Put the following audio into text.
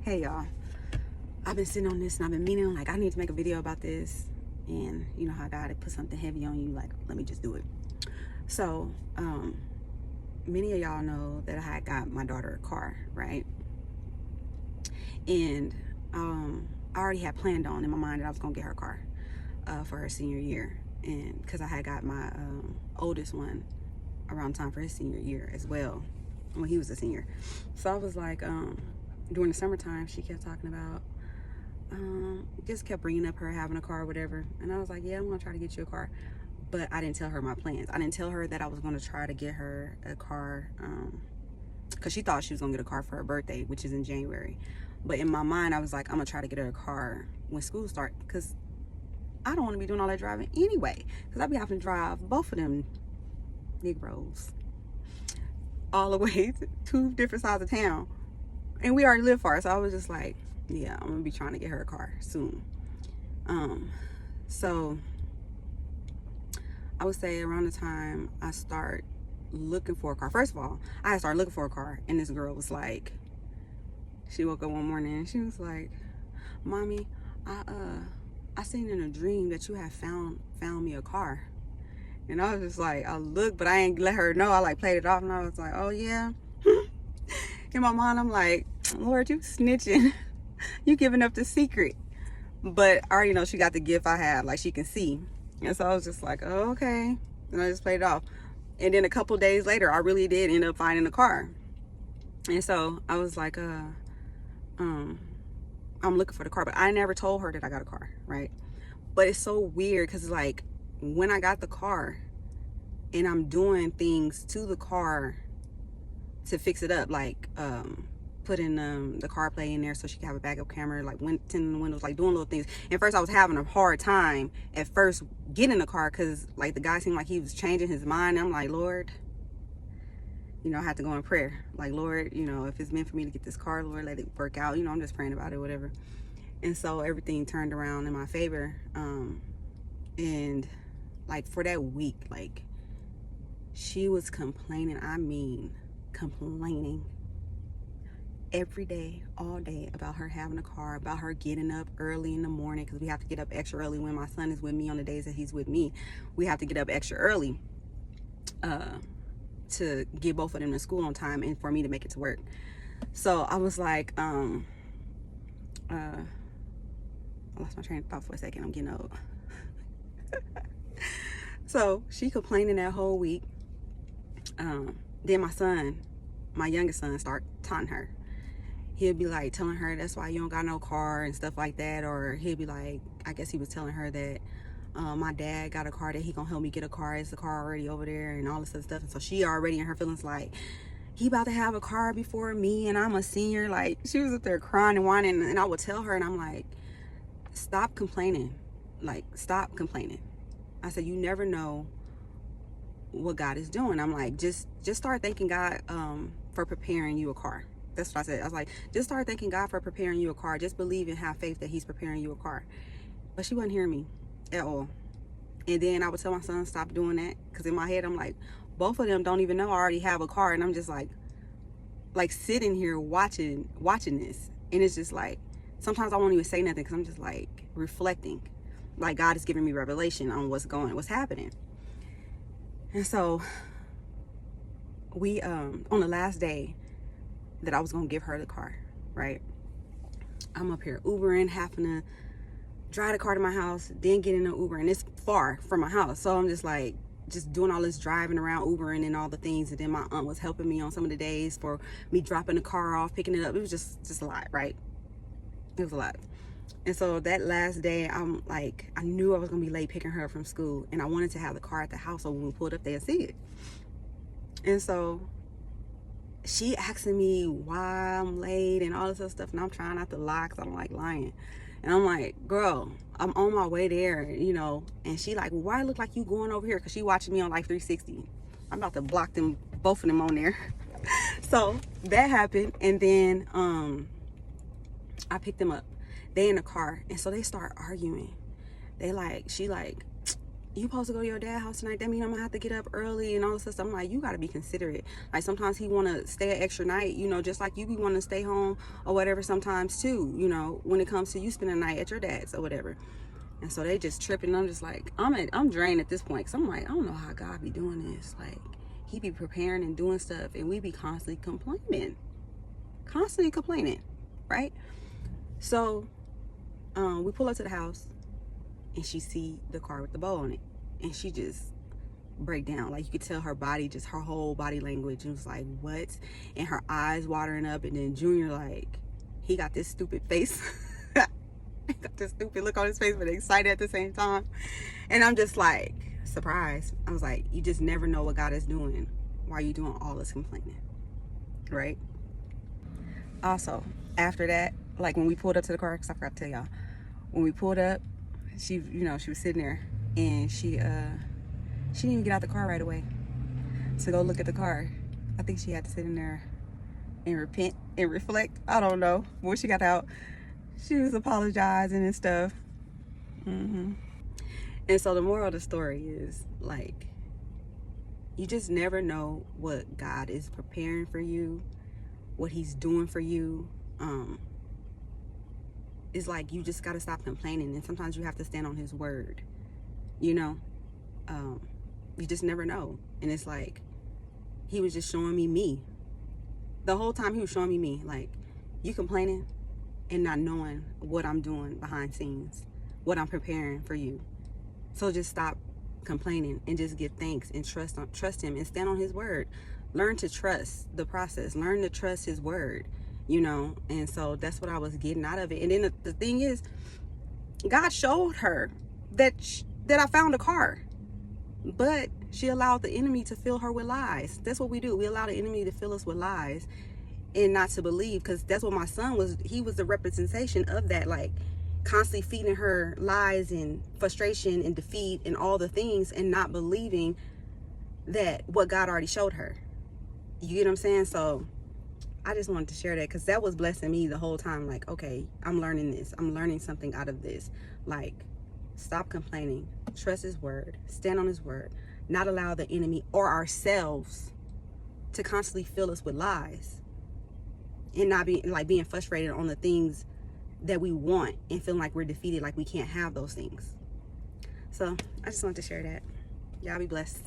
Hey y'all, I've been sitting on this and I've been meaning, like, I need to make a video about this. And you know how God had put something heavy on you, like, let me just do it. So many of y'all know that I had got my daughter a car, right? And I already had planned on in my mind that I was gonna get her a car for her senior year, and because I had got my oldest one around time for his senior year as well, when he was a senior. So I was like, during the summertime, she kept talking about, just kept bringing up her having a car or whatever. And I was like, yeah, I'm gonna try to get you a car. But I didn't tell her my plans. I didn't tell her that I was gonna try to get her a car, because she thought she was gonna get a car for her birthday, which is in January. But in my mind, I was like, I'm gonna try to get her a car when school starts, because I don't want to be doing all that driving anyway, because I be having to drive both of them Negroes all the way to two different sides of town, and we already live far. So I was just like, yeah, I'm gonna be trying to get her a car soon. So I would say around the time I start looking for a car, first of all, I started looking for a car, and this girl was like, she woke up one morning and she was like, Mommy, I seen in a dream that you have found me a car. And I was just like, I looked, but I ain't let her know. I like played it off, and I was like, oh yeah. In my mind, I'm like, Lord, you snitching. You giving up the secret. But I already know she got the gift I have, like she can see. And so I was just like, oh, okay. And I just played it off. And then a couple days later, I really did end up finding a car. And so I was like, I'm looking for the car, but I never told her that I got a car, right? But it's so weird because, like, when I got the car and I'm doing things to the car to fix it up, like putting the CarPlay in there so she can have a backup camera, like tinting the windows, like doing little things. And first I was having a hard time at first getting the car because, like, the guy seemed like he was changing his mind. And I'm like, Lord, you know, I had to go in prayer. Like, Lord, you know, if it's meant for me to get this car, Lord, let it work out. You know, I'm just praying about it, whatever. And so everything turned around in my favor. And like for that week, like, she was complaining. I mean, complaining every day, all day, about her having a car, about her getting up early in the morning, because we have to get up extra early when my son is with me. On the days that he's with me, we have to get up extra early to get both of them to school on time and for me to make it to work. So I was like, I lost my train of thought for a second. I'm getting old. So she complaining that whole week. Then my son, my youngest son, start taunting her. He'll be like telling her that's why you don't got no car and stuff like that. Or he'll be like, I guess he was telling her that my dad got a car, that he gonna help me get a car. Is the car already over there and all this other stuff? And so she already in her feelings, like, he about to have a car before me and I'm a senior. Like, she was up there crying and whining, and I would tell her, and I'm like, stop complaining. Like, stop complaining. I said, you never know what God is doing. I'm like, just start thanking God for preparing you a car. That's what I said. I was like, just start thanking God for preparing you a car. Just believe and have faith that he's preparing you a car. But she wasn't hearing me at all. And then I would tell my son, stop doing that, because in my head I'm like, both of them don't even know I already have a car. And I'm just like sitting here watching this, and it's just like, sometimes I won't even say nothing because I'm just like reflecting, like God is giving me revelation on what's happening. And so we on the last day that I was gonna give her the car, right, I'm up here Ubering, having to drive the car to my house, then get in an Uber, and it's far from my house. So I'm just like, just doing all this driving around, Ubering and all the things. And then my aunt was helping me on some of the days for me dropping the car off, picking it up. It was just a lot, right? It was a lot. And so that last day, I'm like, I knew I was gonna be late picking her up from school, and I wanted to have the car at the house so when we pulled up they'd see it. And so she asking me why I'm late and all this other stuff, and I'm trying not to lie because I don't like lying. And I'm like, girl, I'm on my way there, you know. And she like, well, why it look like you going over here? Because she watching me on like 360. I'm about to block them, both of them on there. So that happened. And then I picked them up. They in the car. And so they start arguing. They like, she like, you supposed to go to your dad's house tonight, that means I'm gonna have to get up early and all this stuff. I'm like, you gotta be considerate. Like, sometimes he wanna stay an extra night, you know, just like you be wanting to stay home or whatever sometimes too, you know, when it comes to you spending the night at your dad's or whatever. And so they just tripping. I'm just like, I'm drained at this point, because I'm like, I don't know how God be doing this. Like, he be preparing and doing stuff, and we be constantly complaining, right? So we pull up to the house, and she see the car with the bow on it, and she just break down. Like, you could tell her body, just her whole body language, and was like, what? And her eyes watering up. And then Junior, like, he got this stupid face. He got this stupid look on his face, but excited at the same time. And I'm just like, surprised. I was like, you just never know what God is doing while you doing all this complaining, right? Also, after that, like, when we pulled up to the car, because I forgot to tell y'all, when we pulled up, she, you know, she was sitting there, and she didn't even get out the car right away to go look at the car. I think she had to sit in there and repent and reflect. I don't know. When she got out, she was apologizing and stuff. And so the moral of the story is, like, you just never know what God is preparing for you, what he's doing for you. It's like, you just got to stop complaining, and sometimes you have to stand on his word, you know. You just never know. And it's like, he was just showing me the whole time. He was showing me, like, you complaining and not knowing what I'm doing behind scenes, what I'm preparing for you. So just stop complaining and just give thanks and trust him and stand on his word. Learn to trust the process. Learn to trust his word, you know. And so that's what I was getting out of it. And then the thing is, God showed her that I found a car, but she allowed the enemy to fill her with lies. That's what we do. We allow the enemy to fill us with lies and not to believe, because that's what my son was. He was the representation of that, like, constantly feeding her lies and frustration and defeat and all the things, and not believing that what God already showed her. You get what I'm saying? So I just wanted to share that, because that was blessing me the whole time. Like, okay, I'm learning this. I'm learning something out of this. Like, stop complaining. Trust his word. Stand on his word. Not allow the enemy or ourselves to constantly fill us with lies, and not be like being frustrated on the things that we want and feeling like we're defeated, like we can't have those things. So I just wanted to share that. Y'all be blessed.